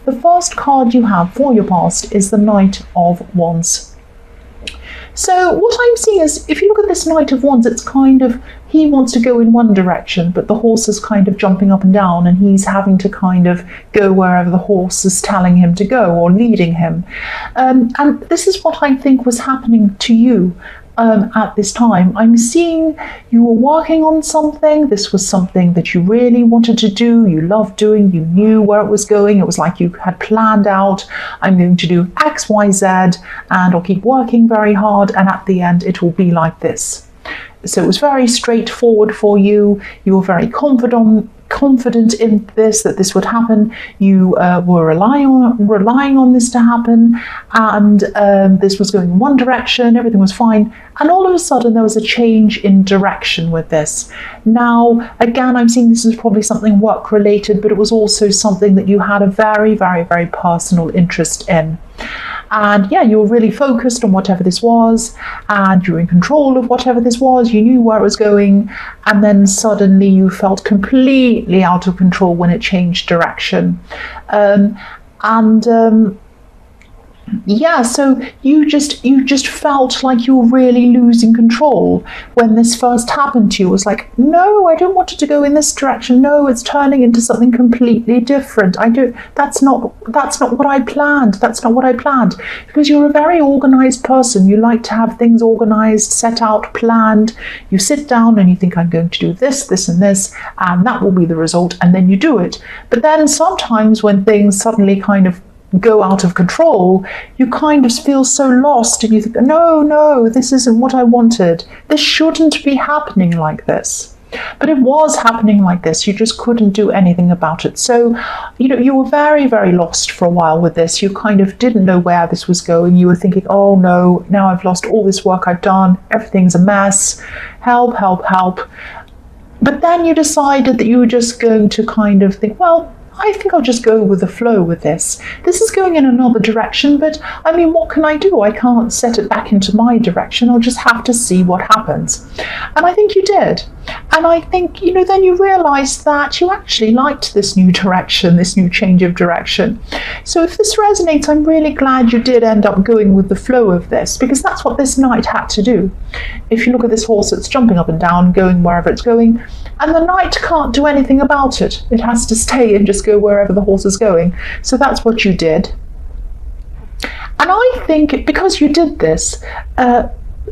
the first card you have for your past is the Knight of Wands. So what I'm seeing is, if you look at this Knight of Wands, it's kind of, he wants to go in one direction, but the horse is kind of jumping up and down, and he's having to kind of go wherever the horse is telling him to go or leading him. And this is what I think was happening to you. At this time, I'm seeing you were working on something. This was something that you really wanted to do, you loved doing, you knew where it was going. It was like you had planned out, I'm going to do X, Y, Z, and I'll keep working very hard, and at the end it will be like this. So it was very straightforward for you. You were very confident in this, that this would happen. You were relying on this to happen, and this was going in one direction, everything was fine, and all of a sudden there was a change in direction with this. Now again, I'm seeing this is probably something work related, but it was also something that you had a very, very, very personal interest in. And yeah, you were really focused on whatever this was, and you were in control of whatever this was. You knew where it was going, and then suddenly you felt completely out of control when it changed direction. Yeah, so you just felt like you were really losing control when this first happened to you. It was like, no, I don't want it to go in this direction. No, it's turning into something completely different. That's not what I planned. That's not what I planned. Because you're a very organized person. You like to have things organized, set out, planned. You sit down and you think, I'm going to do this, this, and this, and that will be the result, and then you do it. But then sometimes when things suddenly kind of go out of control, you kind of feel so lost, and you think, no, this isn't what I wanted. This shouldn't be happening like this. But it was happening like this. You just couldn't do anything about it. So, you were very, very lost for a while with this. You kind of didn't know where this was going. You were thinking, oh no, now I've lost all this work I've done. Everything's a mess. Help, help, help. But then you decided that you were just going to kind of think, well, I think I'll just go with the flow with this. This is going in another direction, but I mean, what can I do? I can't set it back into my direction. I'll just have to see what happens. And I think you did. And I think, then you realized that you actually liked this new direction, this new change of direction. So if this resonates, I'm really glad you did end up going with the flow of this, because that's what this knight had to do. If you look at this horse, it's jumping up and down, going wherever it's going, and the knight can't do anything about it. It has to stay and just go wherever the horse is going. So that's what you did. And I think because you did this,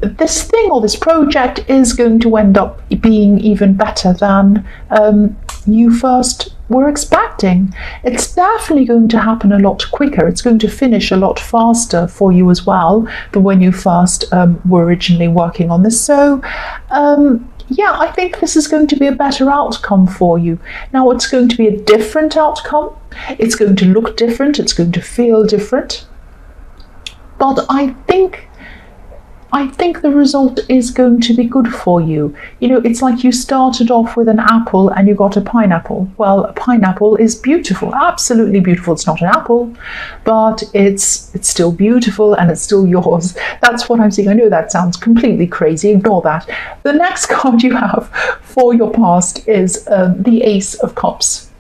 this thing or this project is going to end up being even better than you first were expecting. It's definitely going to happen a lot quicker. It's going to finish a lot faster for you as well than when you first were originally working on this. So yeah, I think this is going to be a better outcome for you. Now, it's going to be a different outcome. It's going to look different. It's going to feel different. But I think the result is going to be good for you. It's like you started off with an apple and you got a pineapple. Well, a pineapple is beautiful, absolutely beautiful. It's not an apple, but it's still beautiful and it's still yours. That's what I'm saying. I know that sounds completely crazy. Ignore that. The next card you have for your past is the Ace of Cups.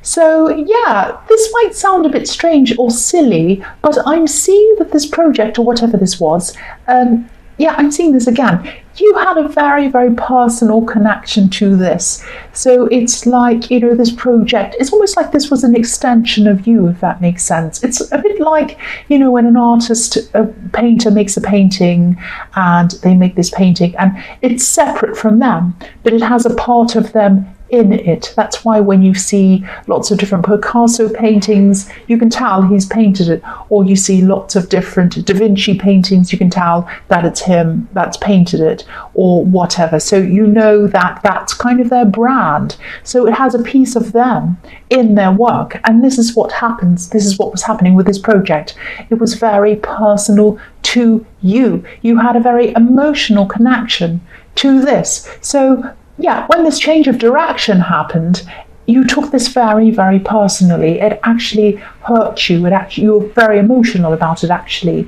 So yeah, this might sound a bit strange or silly, but I'm seeing that this project, or whatever this was, I'm seeing this again. You had a very, very personal connection to this. So it's like, this project, it's almost like this was an extension of you, if that makes sense. It's a bit like, when an artist, a painter makes a painting and they make this painting and it's separate from them, but it has a part of them in it. That's why when you see lots of different Picasso paintings, you can tell he's painted it, or you see lots of different Da Vinci paintings, you can tell that it's him that's painted it, or whatever. So that that's kind of their brand. So it has a piece of them in their work, and this is what happens. This is what was happening with this project. It was very personal to you. You had a very emotional connection to this. So yeah, when this change of direction happened, you took this very, very personally. It actually hurt you. You were very emotional about it, actually.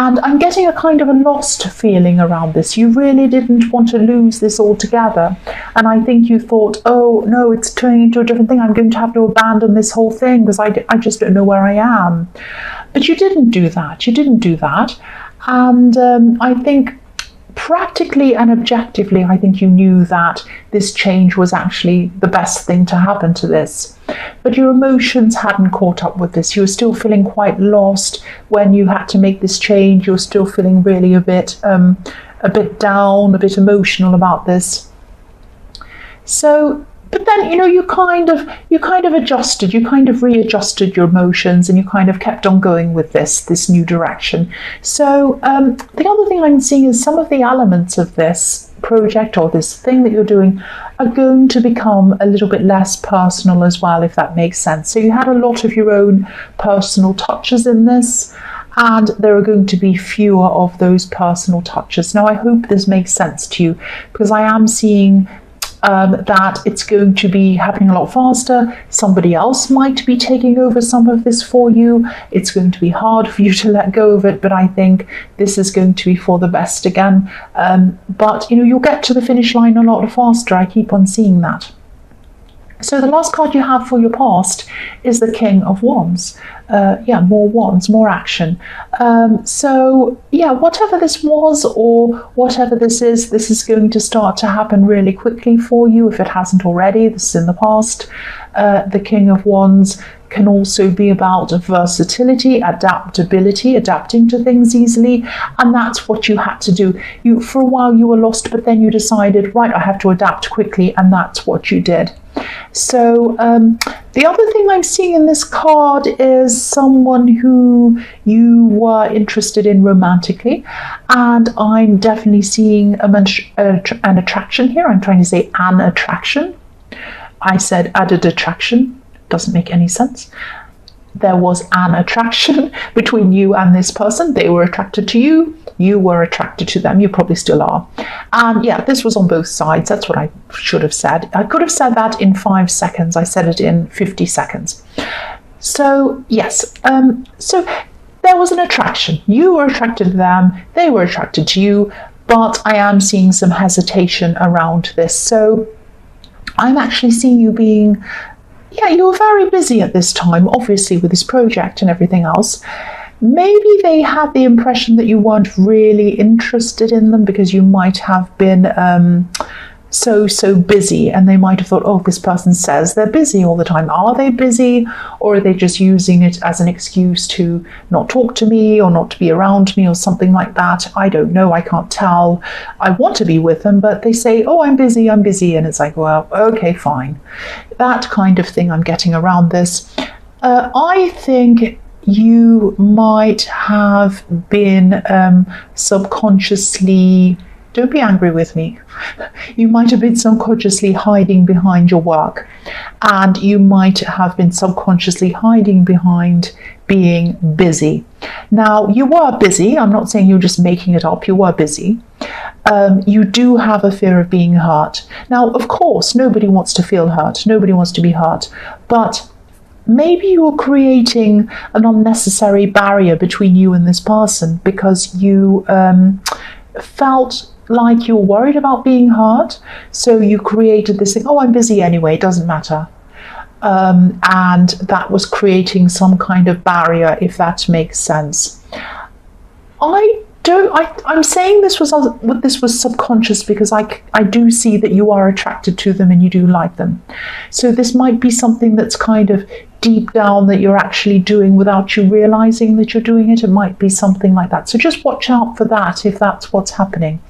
And I'm getting a kind of a lost feeling around this. You really didn't want to lose this altogether. And I think you thought, oh, no, it's turning into a different thing. I'm going to have to abandon this whole thing because I just don't know where I am. But you didn't do that. You didn't do that. And I think practically and objectively, I think you knew that this change was actually the best thing to happen to this. But your emotions hadn't caught up with this. You were still feeling quite lost when you had to make this change. You were still feeling really a bit down, a bit emotional about this. So, but then, you kind of adjusted, you kind of readjusted your emotions, and you kind of kept on going with this new direction. So the other thing I'm seeing is some of the elements of this project or this thing that you're doing are going to become a little bit less personal as well, if that makes sense. So you had a lot of your own personal touches in this, and there are going to be fewer of those personal touches. Now, I hope this makes sense to you, because I am seeing that it's going to be happening a lot faster. Somebody else might be taking over some of this for you. It's going to be hard for you to let go of it, but I think this is going to be for the best again. But you'll get to the finish line a lot faster. I keep on seeing that. So the last card you have for your past is the King of Wands. More wands, more action. So whatever this was or whatever this is going to start to happen really quickly for you if it hasn't already. This is in the past. The King of Wands can also be about versatility, adaptability, adapting to things easily, and that's what you had to do. For a while you were lost, but then you decided, right, I have to adapt quickly, and that's what you did. So the other thing I'm seeing in this card is someone who you were interested in romantically, and I'm definitely seeing an attraction here. I'm trying to say an attraction. I said added attraction. Doesn't make any sense. There was an attraction between you and this person. They were attracted to you. You were attracted to them. You probably still are. And this was on both sides. That's what I should have said. I could have said that in 5 seconds. I said it in 50 seconds. So, yes. So there was an attraction. You were attracted to them. They were attracted to you. But I am seeing some hesitation around this. So I'm actually seeing you being... you were very busy at this time, obviously, with this project and everything else. Maybe they had the impression that you weren't really interested in them because you might have been so busy, and they might have thought, oh, this person says they're busy all the time. Are they busy, or are they just using it as an excuse to not talk to me or not to be around me or something like that? I don't know. I can't tell. I want to be with them, but they say, oh, I'm busy, and it's like, well, okay, fine. That kind of thing I'm getting around this. I think you might have been subconsciously... Don't be angry with me. You might have been subconsciously hiding behind your work, and you might have been subconsciously hiding behind being busy. Now, you were busy. I'm not saying you're just making it up. You were busy. You do have a fear of being hurt. Now, of course, nobody wants to feel hurt. Nobody wants to be hurt. But maybe you're creating an unnecessary barrier between you and this person because you felt like you're worried about being hurt, so you created this thing, oh, I'm busy anyway, it doesn't matter. And that was creating some kind of barrier, if that makes sense. I'm saying this was subconscious because I do see that you are attracted to them and you do like them. So this might be something that's kind of deep down that you're actually doing without you realizing that you're doing it. It might be something like that. So just watch out for that if that's what's happening.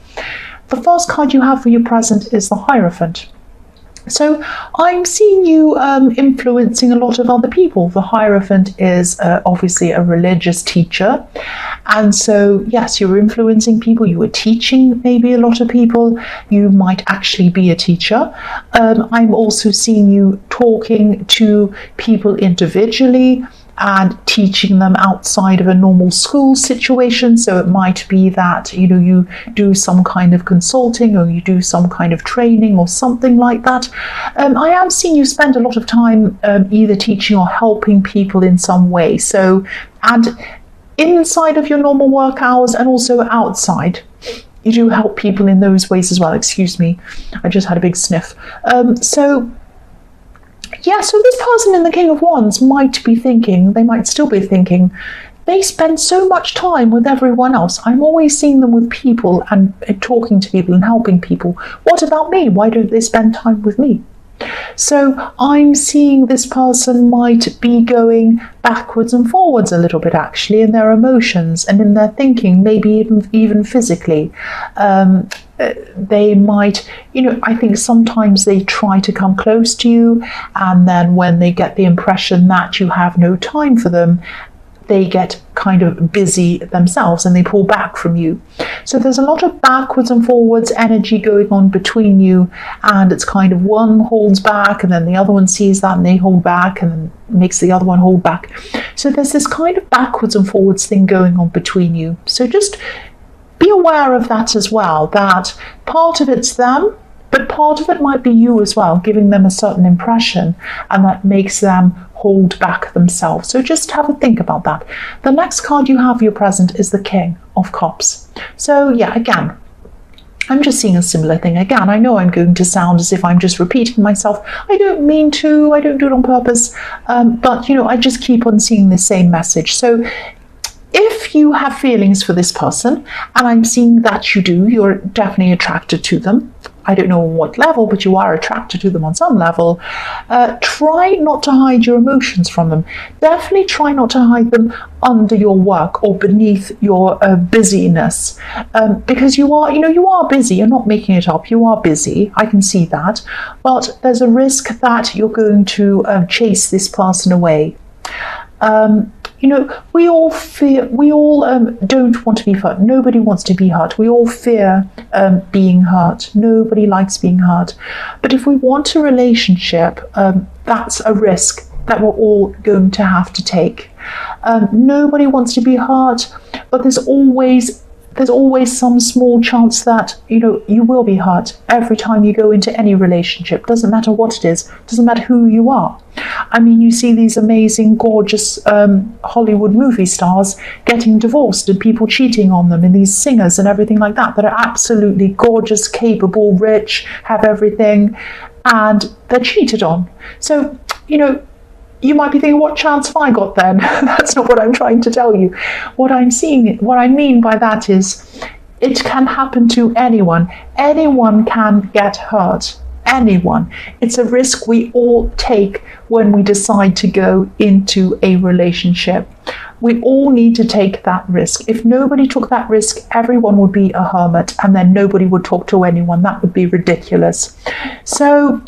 The first card you have for your present is the Hierophant. So I'm seeing you influencing a lot of other people. The Hierophant is obviously a religious teacher. And so, yes, you were influencing people. You were teaching maybe a lot of people. You might actually be a teacher. I'm also seeing you talking to people individually and teaching them outside of a normal school situation. So it might be that, you do some kind of consulting or you do some kind of training or something like that. I am seeing you spend a lot of time either teaching or helping people in some way. So, and inside of your normal work hours and also outside. You do help people in those ways as well. Excuse me, I just had a big sniff. So this person in the King of Wands might be thinking, they might still be thinking, they spend so much time with everyone else. I'm always seeing them with people and talking to people and helping people. What about me? Why don't they spend time with me? So I'm seeing this person might be going backwards and forwards a little bit, actually, in their emotions and in their thinking, maybe even physically. They might, I think sometimes they try to come close to you, and then when they get the impression that you have no time for them, they get kind of busy themselves and they pull back from you. So there's a lot of backwards and forwards energy going on between you, and it's kind of one holds back and then the other one sees that and they hold back and then makes the other one hold back. So there's this kind of backwards and forwards thing going on between you. So just be aware of that as well, that part of it's them, but part of it might be you as well, giving them a certain impression, and that makes them hold back themselves. So just have a think about that. The next card you have for your present is the King of Cups. So yeah, again, I'm just seeing a similar thing. Again, I know I'm going to sound as if I'm just repeating myself. I don't mean to, I don't do it on purpose, but I just keep on seeing the same message. So if you have feelings for this person, and I'm seeing that you do, you're definitely attracted to them. I don't know on what level, but you are attracted to them on some level. Try not to hide your emotions from them. Definitely try not to hide them under your work or beneath your busyness, because you are busy. You're not making it up. You are busy. I can see that, but there's a risk that you're going to chase this person away. We all fear, don't want to be hurt. Nobody wants to be hurt. We all fear being hurt. Nobody likes being hurt. But if we want a relationship, that's a risk that we're all going to have to take. Nobody wants to be hurt, but there's always some small chance that you will be hurt every time you go into any relationship. Doesn't matter what it is, doesn't matter who you are. I mean, you see these amazing, gorgeous Hollywood movie stars getting divorced and people cheating on them, and these singers and everything like that are absolutely gorgeous, capable, rich, have everything, and they're cheated on. So, you might be thinking, what chance have I got then? That's not what I'm trying to tell you. What I mean by that is, it can happen to anyone. Anyone can get hurt. Anyone. It's a risk we all take when we decide to go into a relationship. We all need to take that risk. If nobody took that risk, everyone would be a hermit, and then nobody would talk to anyone. That would be ridiculous. So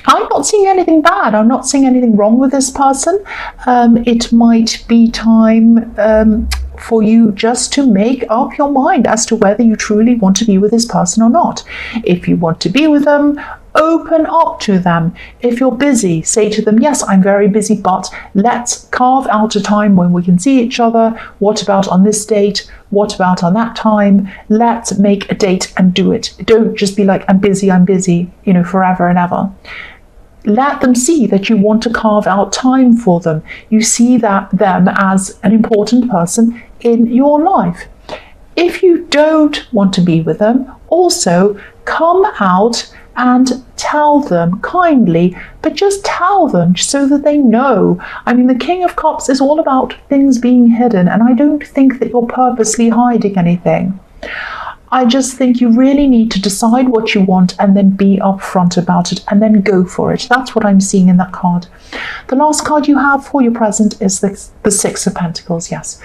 I'm not seeing anything bad. I'm not seeing anything wrong with this person. It might be time for you just to make up your mind as to whether you truly want to be with this person or not. If you want to be with them, open up to them. If you're busy, say to them, yes, I'm very busy, but let's carve out a time when we can see each other. What about on this date? What about on that time? Let's make a date and do it. Don't just be like, I'm busy, forever and ever. Let them see that you want to carve out time for them. You see them as an important person in your life. If you don't want to be with them, also come out and tell them kindly, but just tell them so that they know. I mean, the King of Cups is all about things being hidden, and I don't think that you're purposely hiding anything. I just think you really need to decide what you want and then be upfront about it and then go for it. That's what I'm seeing in that card. The last card you have for your present is the Six of Pentacles, yes.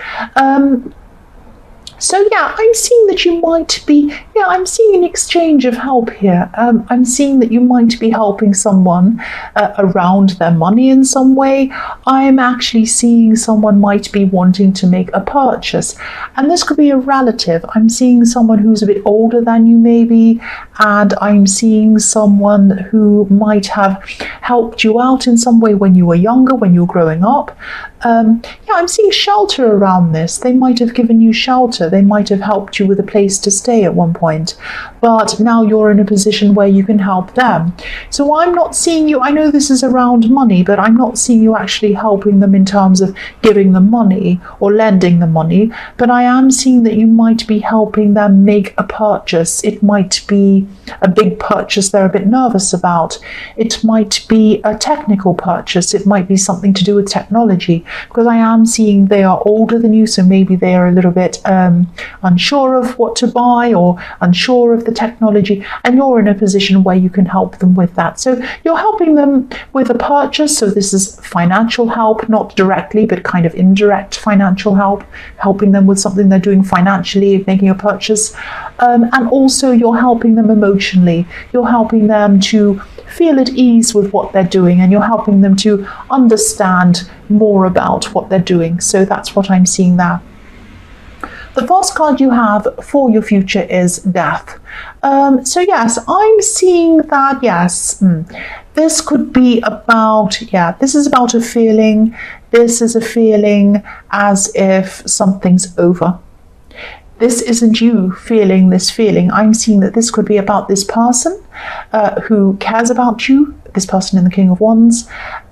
So yeah, I'm seeing that you might be, I'm seeing an exchange of help here. I'm seeing that you might be helping someone around their money in some way. I'm actually seeing someone might be wanting to make a purchase. And this could be a relative. I'm seeing someone who's a bit older than you maybe, and I'm seeing someone who might have helped you out in some way when you were younger, when you were growing up. I'm seeing shelter around this. They might have given you shelter. They might have helped you with a place to stay at one point, but now you're in a position where you can help them. So I'm not seeing you, I know this is around money, but I'm not seeing you actually helping them in terms of giving them money or lending them money, but I am seeing that you might be helping them make a purchase. It might be a big purchase they're a bit nervous about. It might be a technical purchase. It might be something to do with technology, because I am seeing they are older than you, so maybe they are a little bit unsure of what to buy or unsure of the technology, and you're in a position where you can help them with that. So you're helping them with a purchase. So this is financial help, not directly, but kind of indirect financial help, helping them with something they're doing financially, making a purchase. And also you're helping them emotionally. You're helping them to feel at ease with what they're doing, and you're helping them to understand more about what they're doing. So that's what I'm seeing there. The first card you have for your future is death. So yes, I'm seeing that, yes, this could be about, this is about a feeling. This is a feeling as if something's over. This isn't you feeling this feeling. I'm seeing that this could be about this person who cares about you, this person in the King of Wands,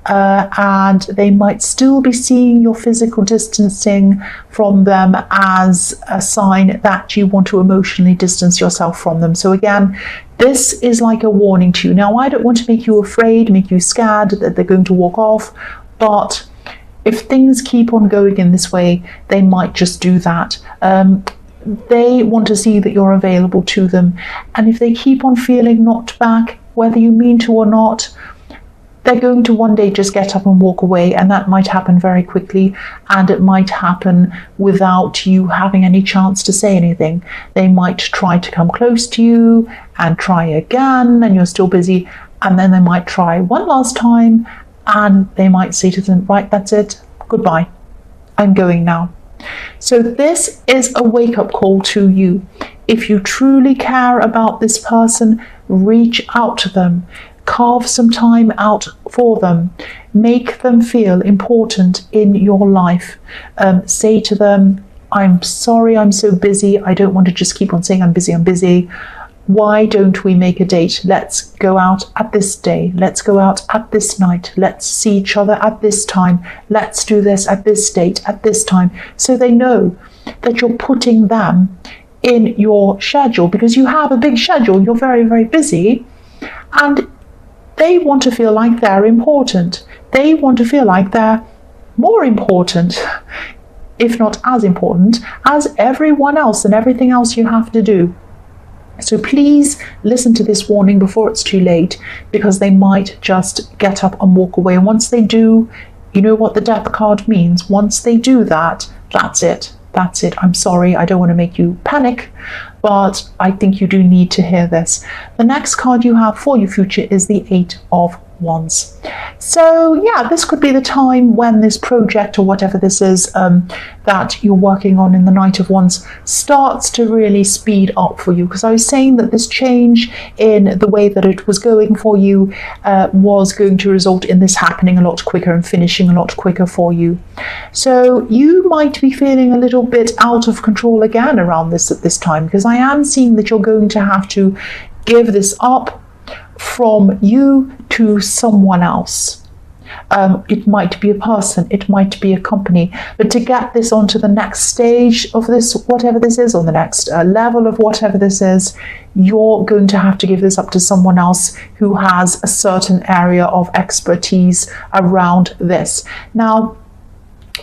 and they might still be seeing your physical distancing from them as a sign that you want to emotionally distance yourself from them. So again, this is like a warning to you. Now, I don't want to make you afraid, make you scared that they're going to walk off, but if things keep on going in this way, they might just do that. They want to see that you're available to them. And if they keep on feeling knocked back, whether you mean to or not, they're going to one day just get up and walk away, and that might happen very quickly, and it might happen without you having any chance to say anything. They might try to come close to you and try again, and you're still busy, and then they might try one last time, and they might say to them, right, that's it, goodbye, I'm going now. So this is a wake-up call to you. If you truly care about this person, reach out to them. Carve some time out for them. Make them feel important in your life. Say to them, I'm sorry, I'm so busy. I don't want to just keep on saying I'm busy, I'm busy. Why don't we make a date? Let's go out at this day. Let's go out at this night. Let's see each other at this time. Let's do this at this date, at this time. So they know that you're putting them in your schedule, because you have a big schedule. You're very, very busy, and they want to feel like they're important. They want to feel like they're more important, if not as important, as everyone else and everything else you have to do. So please listen to this warning before it's too late, because they might just get up and walk away. And once they do, you know what the death card means. Once they do that, that's it. That's it. I'm sorry, I don't want to make you panic, but I think you do need to hear this. The next card you have for your future is the Eight of Wands. So yeah, this could be the time when this project or whatever this is that you're working on in the Knight of Wands starts to really speed up for you, because I was saying that this change in the way that it was going for you was going to result in this happening a lot quicker and finishing a lot quicker for you. So you might be feeling a little bit out of control again around this at this time, because I am seeing that you're going to have to give this up from you to someone else. It might be a person, it might be a company, but to get this onto the next stage of this, whatever this is, on the next level of whatever this is, you're going to have to give this up to someone else who has a certain area of expertise around this. Now,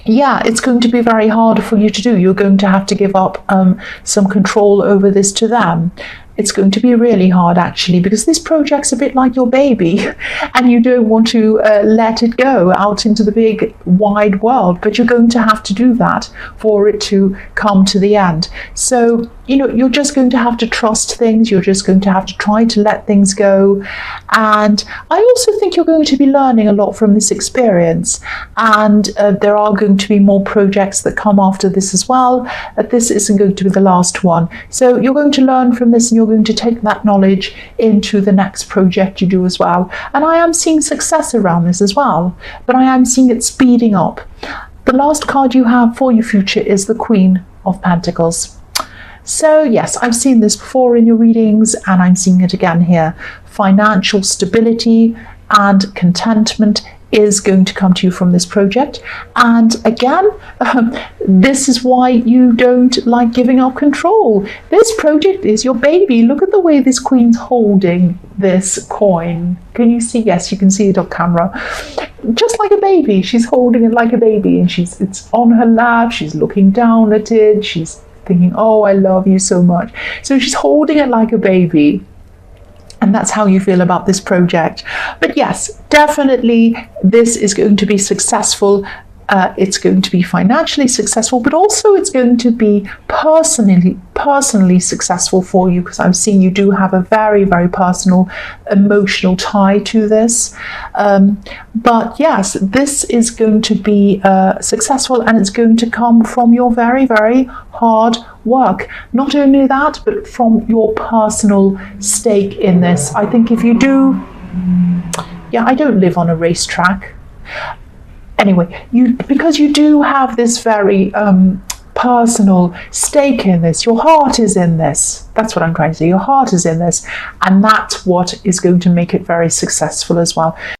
yeah, it's going to be very hard for you to do. You're going to have to give up some control over this to them. It's going to be really hard, actually, because this project's a bit like your baby, and you don't want to let it go out into the big wide world, but you're going to have to do that for it to come to the end. So, you know, you're just going to have to trust things. You're just going to have to try to let things go. And I also think you're going to be learning a lot from this experience. And there are going to be more projects that come after this as well. This isn't going to be the last one. So you're going to learn from this, and you're going to take that knowledge into the next project you do as well. And I am seeing success around this as well, but I am seeing it speeding up. The last card you have for your future is the Queen of Pentacles. So yes, I've seen this before in your readings, and I'm seeing it again here. Financial stability and contentment is going to come to you from this project. And again, this is why you don't like giving up control. This project is your baby. Look at the way this queen's holding this coin. Can you see? Yes, you can see it on camera. Just like a baby. She's holding it like a baby, and it's on her lap. She's looking down at it. She's thinking, oh, I love you so much. So she's holding it like a baby. And that's how you feel about this project. But yes, definitely this is going to be successful. It's going to be financially successful, but also it's going to be personally successful for you, because I'm seeing you do have a very, very personal, emotional tie to this. But yes, this is going to be successful, and it's going to come from your very, very hard work. Not only that, but from your personal stake in this. I think if you do, yeah, I don't live on a racetrack. Anyway, because you do have this very personal stake in this, your heart is in this. That's what I'm trying to say. Your heart is in this, and that's what is going to make it very successful as well.